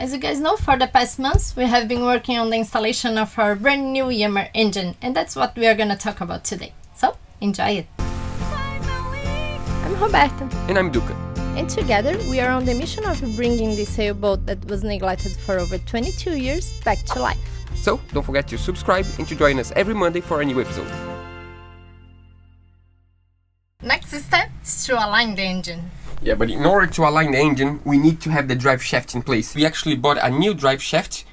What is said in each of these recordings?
As you guys know, for the past months, we have been working on the installation of our brand new Yammer engine, and that's what we are gonna talk about today. So, enjoy it! I'm Roberta. And I'm Duca. And together, we are on the mission of bringing this sailboat that was neglected for over 22 years back to life. So, don't forget to subscribe and to join us every Monday for a new episode. Next step is to align the engine. Yeah, but in order to align the engine, we need to have the drive shaft in place. We actually bought a new drive shaft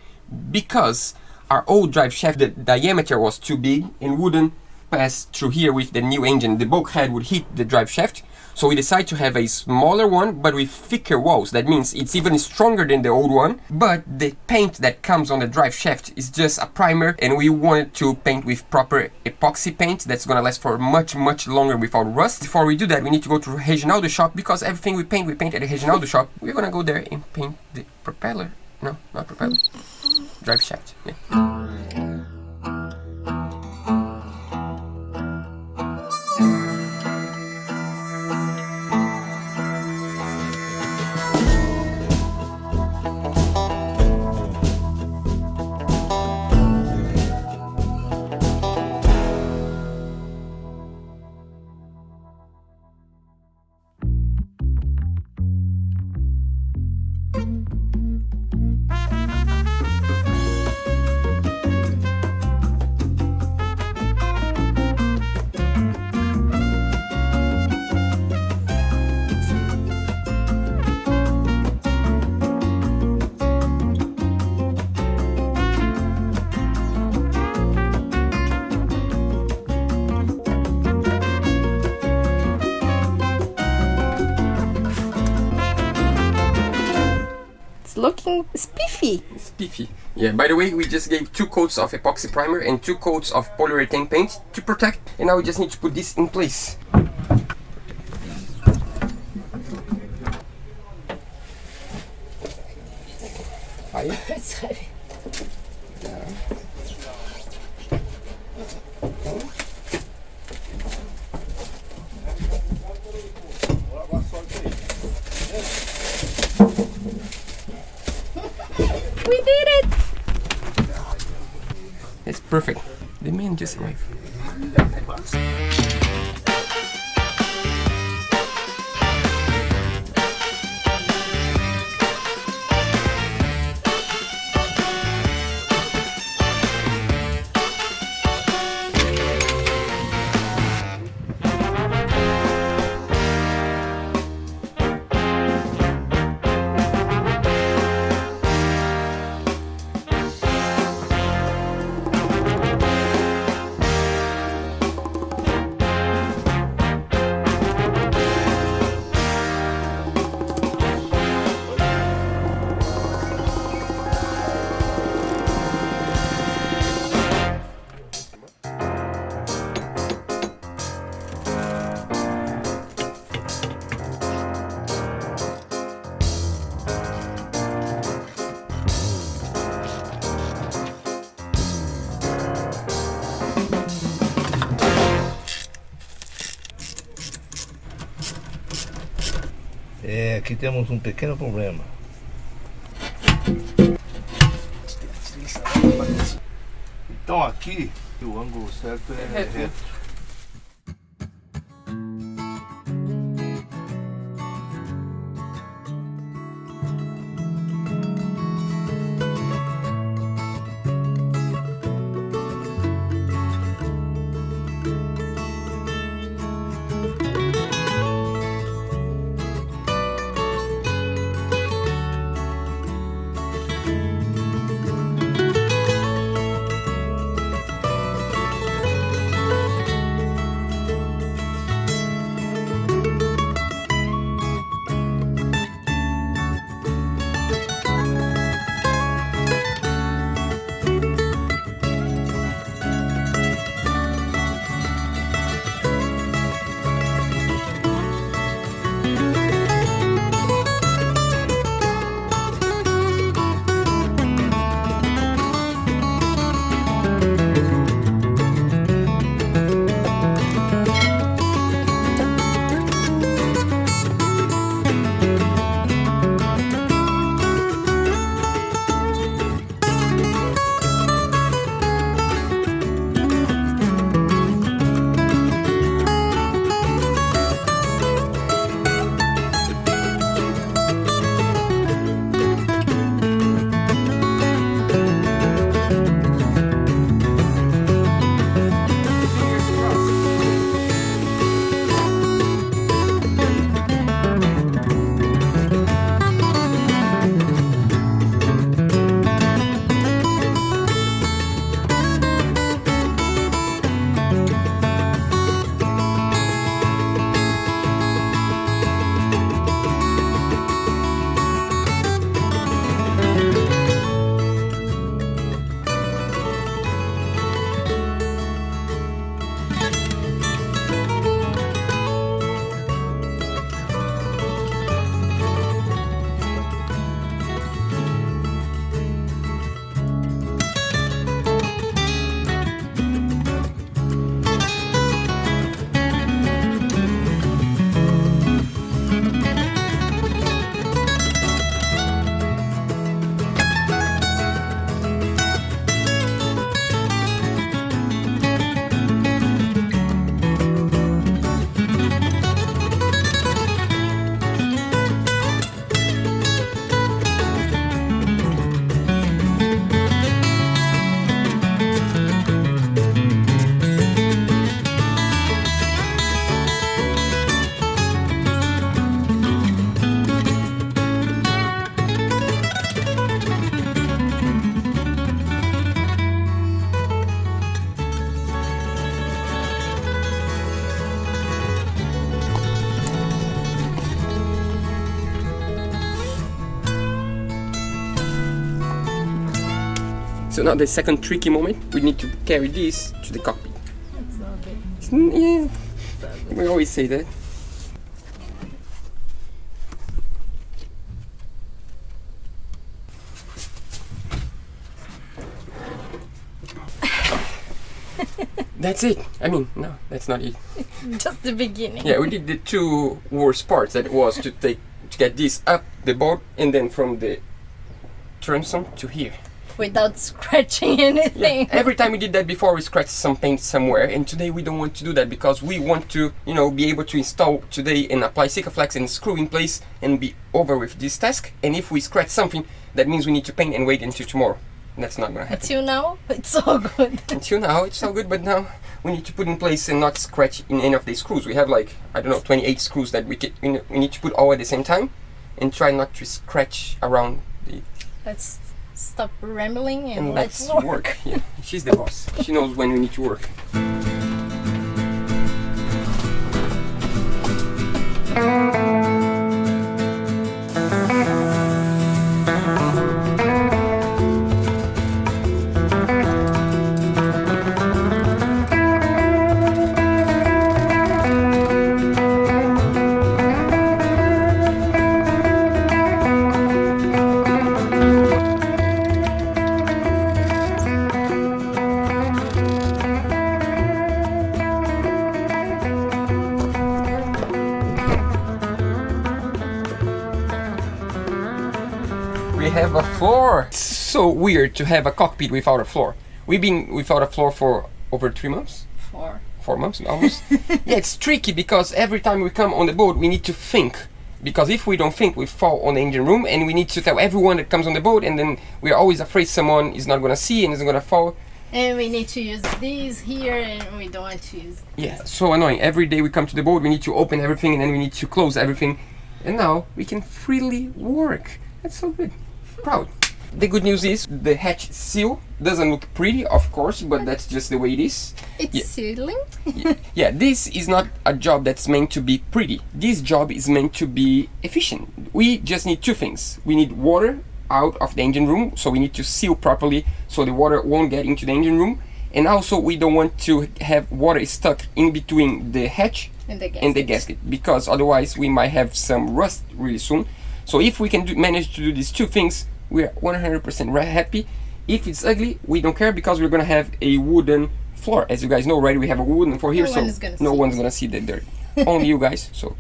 because our old drive shaft, the diameter was too big and wouldn't pass through here with the new engine. The bulkhead would hit the drive shaft. So we decided to have a smaller one, but with thicker walls. That means it's even stronger than the old one, but the paint that comes on the drive shaft is just a primer, and we wanted to paint with proper epoxy paint that's gonna last for much longer without rust. Before we do that, we need to go to Reginaldo shop, because everything we paint at the Reginaldo shop. We're gonna go there and paint the propeller. No, not propeller. Drive shaft. Yeah. Looking spiffy. Spiffy. Yeah, by the way, we just gave 2 coats of epoxy primer and 2 coats of polyurethane paint to protect, and now we just need to put this in place. It's heavy. We did it! That's perfect. The man just arrived. Aqui temos pequeno problema. Então aqui o ângulo certo é reto. So now the second tricky moment, we need to carry this to the cockpit. It's so big. Yeah, we always say that. That's it. I mean, no, that's not it. Just the beginning. Yeah, we did the two worst parts. That was to get this up the board and then from the transom to here. Without scratching anything. Yeah. Every time we did that before, we scratched some paint somewhere, and today we don't want to do that because we want to, you know, be able to install today and apply Sikaflex and screw in place and be over with this task. And if we scratch something, that means we need to paint and wait until tomorrow. That's not gonna happen. Until now, it's so good. Until now, it's so good, but now we need to put in place and not scratch in any of these screws. We have like, I don't know, 28 screws that we need to put all at the same time and try not to scratch around the... Let's stop rambling and let's work. work. Yeah, she's the boss. She knows when we need to work. We have a floor. It's so weird to have a cockpit without a floor. We've been without a floor for over 3 months. 4 months almost. Yeah, it's tricky because every time we come on the boat we need to think. Because if we don't think, we fall on the engine room and we need to tell everyone that comes on the boat, and then we're always afraid someone is not gonna see and is gonna fall. And we need to use these here and we don't want to use... Yeah, so annoying. Every day we come to the boat, we need to open everything and then we need to close everything. And now we can freely work. That's so good. Proud. The good news is the hatch seal doesn't look pretty, of course, but that's just the way it is. It's sealing? Yeah, this is not a job that's meant to be pretty. This job is meant to be efficient. We just need 2 things. We need water out of the engine room, so we need to seal properly so the water won't get into the engine room. And also we don't want to have water stuck in between the hatch and the gasket, because otherwise we might have some rust really soon. So if we can manage to do these 2 things, we're 100% happy. If it's ugly, we don't care because we're gonna have a wooden floor. As you guys know already, we have a wooden floor here, so no one's gonna see the dirt. Only you guys, so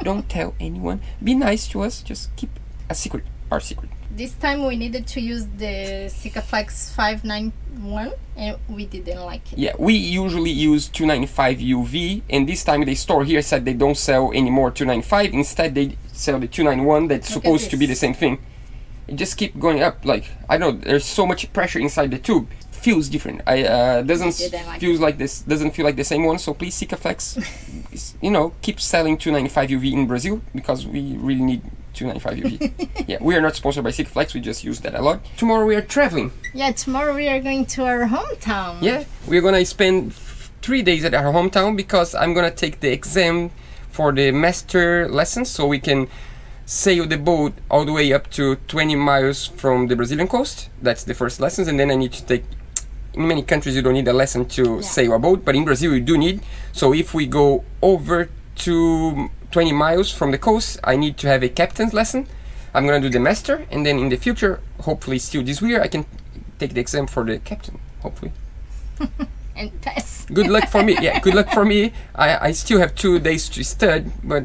don't tell anyone. Be nice to us, just keep a secret, our secret. This time we needed to use the Sikaflex 591 and we didn't like it. Yeah, we usually use 295 UV, and this time the store here said they don't sell anymore 295. Instead they sell the 291 that's supposed to be the same thing. It just keep going up, like, I don't know, there's so much pressure inside the tube. Feels different. Doesn't feel like the same one, so please Sikaflex, you know, keep selling 295 UV in Brazil because we really need 295 UV. Yeah, we are not sponsored by Sikaflex, we just use that a lot. Tomorrow we are traveling. Yeah, tomorrow we are going to our hometown. Yeah, we're gonna spend 3 days at our hometown because I'm gonna take the exam for the master lessons so we can sail the boat all the way up to 20 miles from the Brazilian coast. That's the first lessons, and then I need to take... In many countries you don't need a lesson to sail a boat, but in Brazil you do need. So if we go over to 20 miles from the coast, I need to have a captain's lesson. I'm gonna do the master, and then in the future, hopefully still this year, I can take the exam for the captain, hopefully. And pass. Good luck for me. Yeah, good luck for me. I still have 2 days to study, but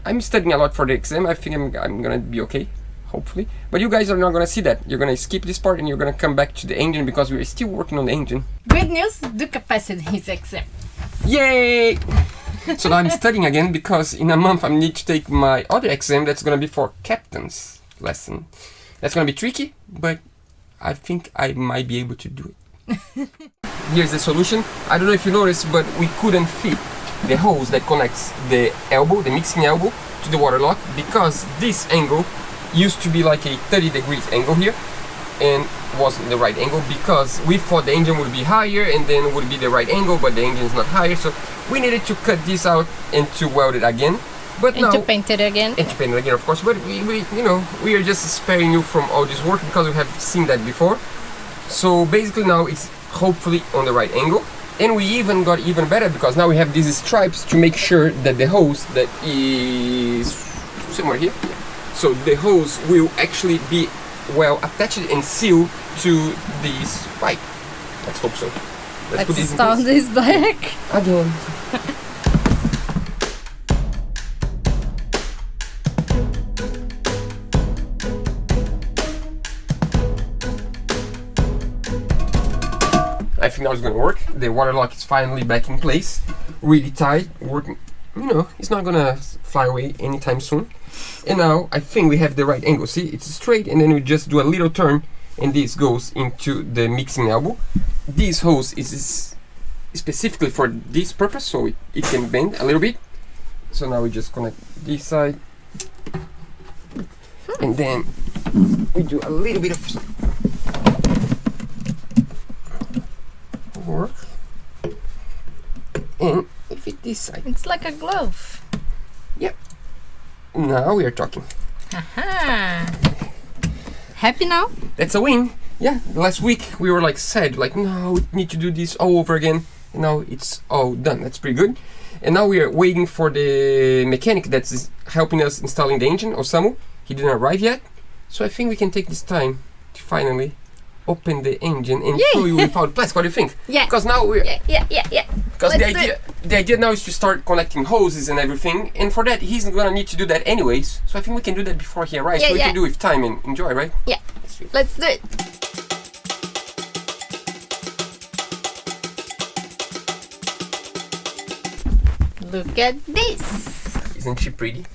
I'm studying a lot for the exam. I think I'm gonna be okay, hopefully. But you guys are not gonna see that. You're gonna skip this part and you're gonna come back to the engine because we're still working on the engine. Good news, Duca passed his exam. Yay! So now I'm studying again because in a month I need to take my other exam that's gonna be for captain's lesson. That's gonna be tricky, but I think I might be able to do it. Here's the solution. I don't know if you noticed, but we couldn't fit the hose that connects the elbow, the mixing elbow, to the water lock because this angle used to be like a 30 degrees angle here and wasn't the right angle because we thought the engine would be higher and then would be the right angle, but the engine is not higher, so we needed to cut this out and to weld it again. But and to paint it again. And to paint it again, of course. But we you know, we are just sparing you from all this work because we have seen that before. So basically now it's hopefully on the right angle. And we even got even better because now we have these stripes to make sure that the hose that is somewhere here. So the hose will actually be well attached and sealed to this pipe. Let's hope so. Let's put install this back. Again. I think now it's gonna work. The water lock is finally back in place, really tight, working. You know, it's not gonna fly away anytime soon. And now I think we have the right angle. See, it's straight, and then we just do a little turn, and this goes into the mixing elbow. This hose is specifically for this purpose, so it can bend a little bit. So now we just connect this side, and then we do a little bit of work, and fit this side. It's like a glove. Yep. Now we are talking. Aha. Happy now? That's a win. Yeah. Last week we were like sad, like no, we need to do this all over again. And now it's all done. That's pretty good. And now we are waiting for the mechanic that's helping us installing the engine, Osamu. He didn't arrive yet, so I think we can take this time to finally open the engine and show you without plastic. What do you think? Yeah. Because now we're Yeah. because the idea now is to start connecting hoses and everything, and for that he's gonna need to do that anyways. So I think we can do that before he arrives. So we can do it with time and enjoy, right? Yeah. Let's do it. Look at this. Isn't she pretty?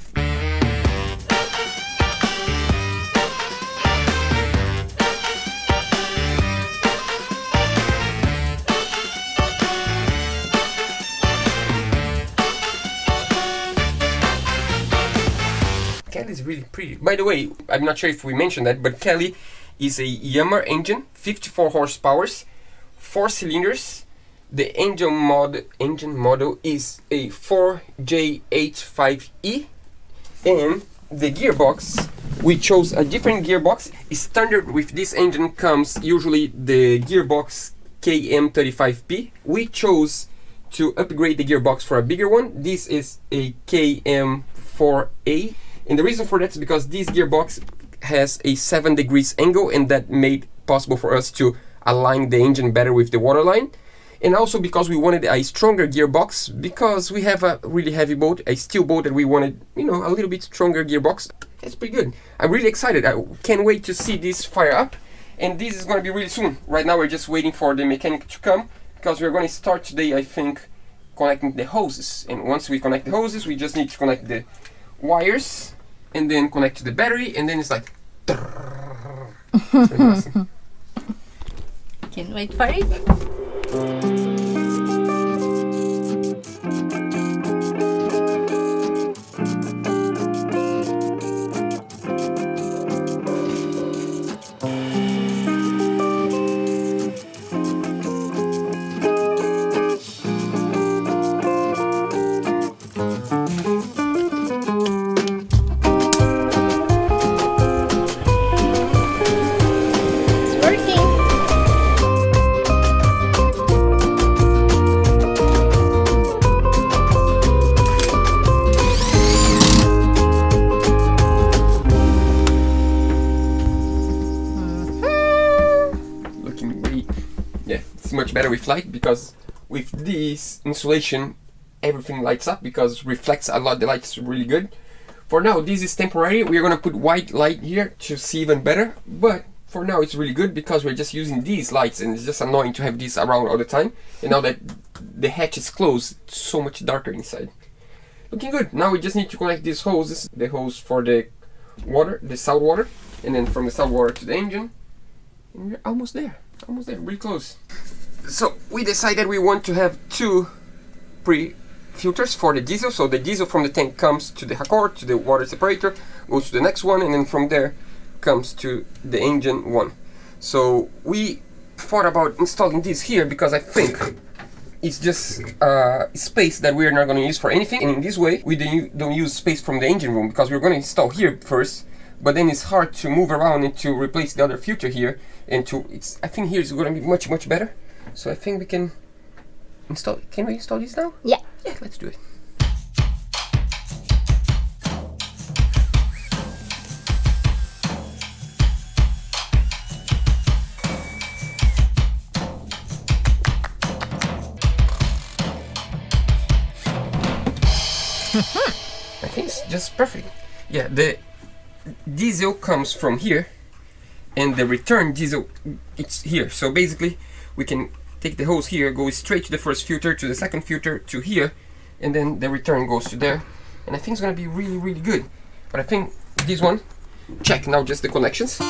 Kelly's really pretty. By the way, I'm not sure if we mentioned that, but Kelly is a Yamaha engine, 54 horsepower, 4 cylinders. The engine model is a 4J85E, and the gearbox, we chose a different gearbox. Standard with this engine comes usually the gearbox KM35P. We chose to upgrade the gearbox for a bigger one. This is a KM4A, and the reason for that is because this gearbox has a 7 degrees angle, and that made possible for us to align the engine better with the waterline. And also because we wanted a stronger gearbox, because we have a really heavy boat, a steel boat, that we wanted, you know, a little bit stronger gearbox. It's pretty good. I'm really excited. I can't wait to see this fire up, and this is going to be really soon. Right now we're just waiting for the mechanic to come, because we're going to start today, I think, connecting the hoses. And once we connect the hoses, we just need to connect the wires, and then connect to the battery, and then it's like... It's really awesome. Can't wait for it. Much better with light, because with this insulation everything lights up because reflects a lot. The light is really good. For now this is temporary. We're gonna put white light here to see even better, but for now it's really good because we're just using these lights, and it's just annoying to have this around all the time. And now that the hatch is closed, it's so much darker inside. Looking good. Now we just need to connect these hoses, the hose for the water, the salt water, and then from the salt water to the engine, and we're almost there, really close. So we decided we want to have 2 pre-filters for the diesel. So the diesel from the tank comes to the Hakor, to the water separator, goes to the next one, and then from there comes to the engine one. So we thought about installing this here because I think it's just space that we're not going to use for anything. And in this way we don't use space from the engine room, because we're going to install here first, but then it's hard to move around and to replace the other filter here, and I think here is going to be much better. So I think we can install. Can we install this now? Yeah. Yeah, let's do it. I think it's just perfect. Yeah, the diesel comes from here, and the return diesel, it's here. So basically, we can take the hose here, go straight to the first filter, to the second filter, to here, and then the return goes to there. And I think it's gonna be really good. But I think this one, check now just the connections.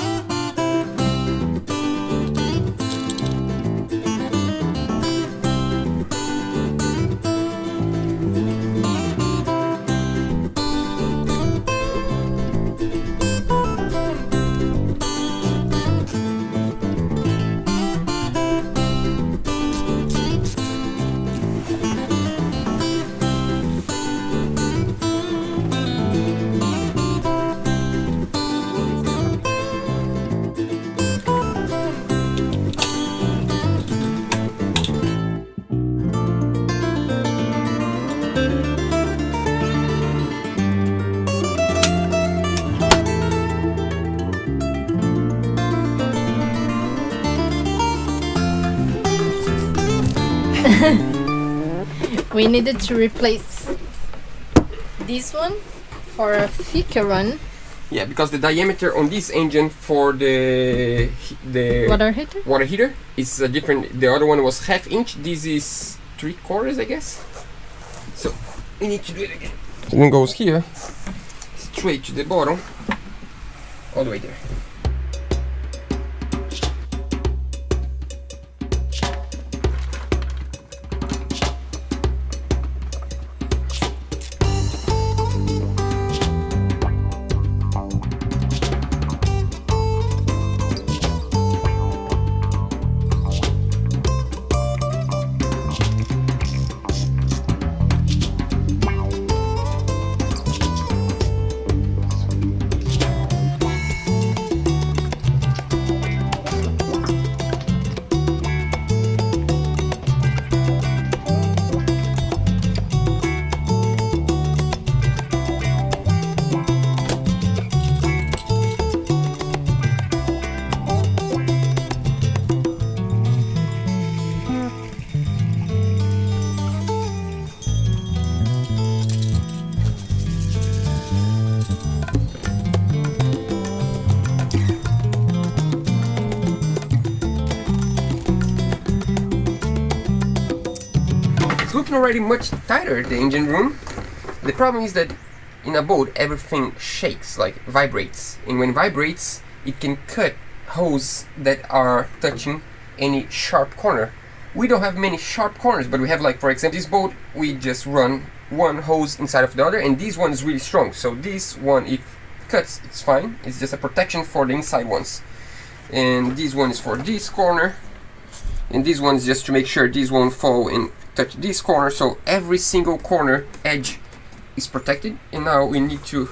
We needed to replace this one for a thicker one. Yeah, because the diameter on this engine for the water heater is different. The other one was 1/2 inch. This is 3/4, I guess. So we need to do it again. And it goes here, straight to the bottom, all the way there. Looking already much tighter, the engine room. The problem is that in a boat everything shakes, like vibrates, and when it vibrates it can cut hoses that are touching any sharp corner. We don't have many sharp corners, but we have, like, for example, this boat we just run one hose inside of the other, and this one is really strong, so this one, if it cuts, it's fine. It's just a protection for the inside ones, and this one is for this corner, and this one is just to make sure this won't fall and touch this corner, so every single corner edge is protected. And now we need to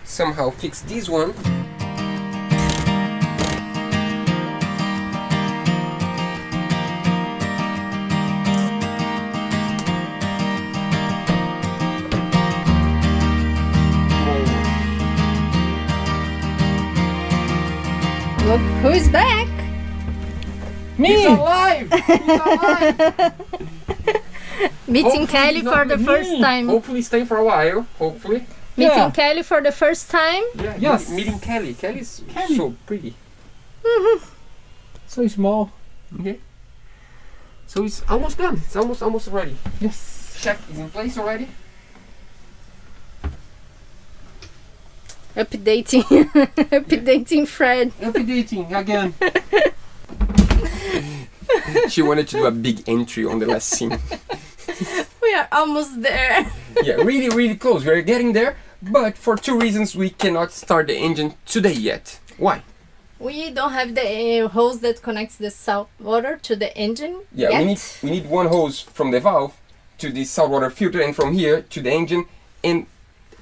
somehow fix this one. Look who's back! Me! He's alive! He's alive! Meeting Kelly for the first time. Hopefully stay for a while, hopefully. Meeting Kelly for the first time. Yeah, yes. Meeting Kelly. Kelly's so pretty. So small. Okay. So it's almost done. It's almost ready. Yes. Shaft is in place already. Updating. Updating Fred. Updating again. She wanted to do a big entry on the last scene. We are almost there. Yeah, really close. We're getting there, but for two reasons we cannot start the engine today yet. Why? We don't have the hose that connects the salt water to the engine Yeah, yet. we need one hose from the valve to the saltwater filter, and from here to the engine. And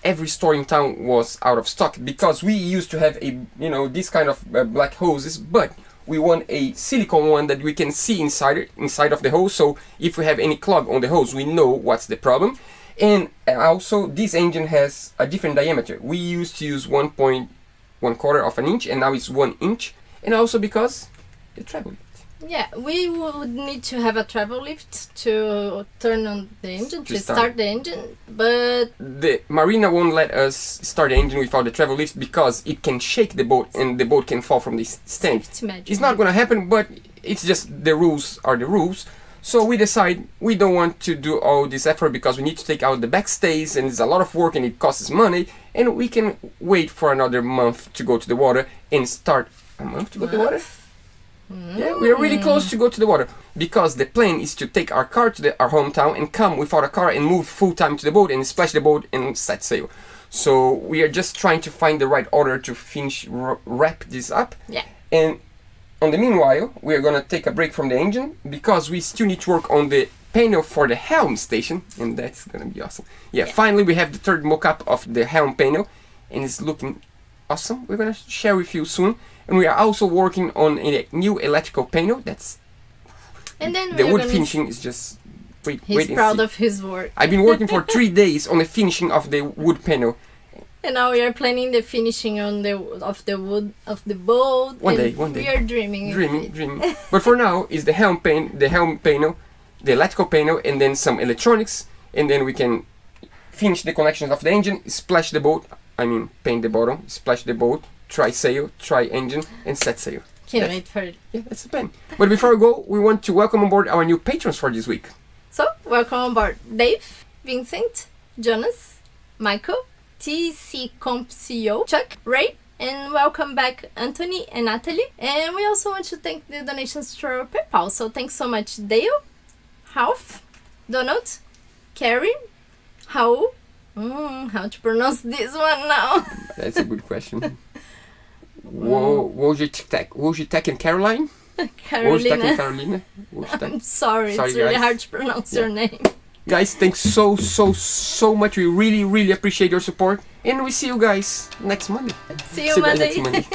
every store in town was out of stock, because we used to have a, this kind of black hoses, but we want a silicone one that we can see inside of the hose. So if we have any clog on the hose, we know what's the problem. And also, this engine has a different diameter. We used to use 1.1 of an inch, and now it's 1 inch. And also because the travel lift. Yeah, we would need to have a travel lift to turn on the engine, to start the engine, but the marina won't let us start the engine without the travel lift, because it can shake the boat and the boat can fall from the stand. It's not going to happen, but it's just the rules are the rules. So we decide we don't want to do all this effort, because we need to take out the backstays and it's a lot of work and it costs us money, and we can wait for another month to go to the water and start a month to go to the water. Yeah, we are really close to go to the water, because the plan is to take our car to our hometown and come without a car and move full time to the boat and splash the boat and set sail. So we are just trying to find the right order to finish wrap this up. Yeah. And on the meanwhile, we are gonna take a break from the engine, because we still need to work on the panel for the helm station, and that's gonna be awesome. Yeah. Finally we have the third mock-up of the helm panel, and it's looking awesome. We're gonna share with you soon. And we are also working on a new electrical panel. That's and then the wood finishing is just he's proud of his work. I've been working for 3 days on the finishing of the wood panel. And now we are planning the finishing on the wood of the boat. One day. We are dreaming. But for now, is the helm panel, the electrical panel, and then some electronics, and then we can finish the connections of the engine, splash the boat. I mean, paint the bottom, splash the boat. Try sail, try engine, and set sail. Can't wait for it. Yeah, that's the plan. But before we go, we want to welcome on board our new patrons for this week. So, welcome on board Dave, Vincent, Jonas, Michael, TC Compcio, Chuck, Ray, and welcome back Anthony and Natalie. And we also want to thank the donations to our PayPal. So thanks so much Dale, Half, Donald, Keren, Raul. How to pronounce this one now? That's a good question. Wojciech and Caroline? Carolina. I'm sorry, it's really hard to pronounce your name. Guys, thanks so much. We really appreciate your support. And we see you guys next Monday. See you Monday. Next Monday.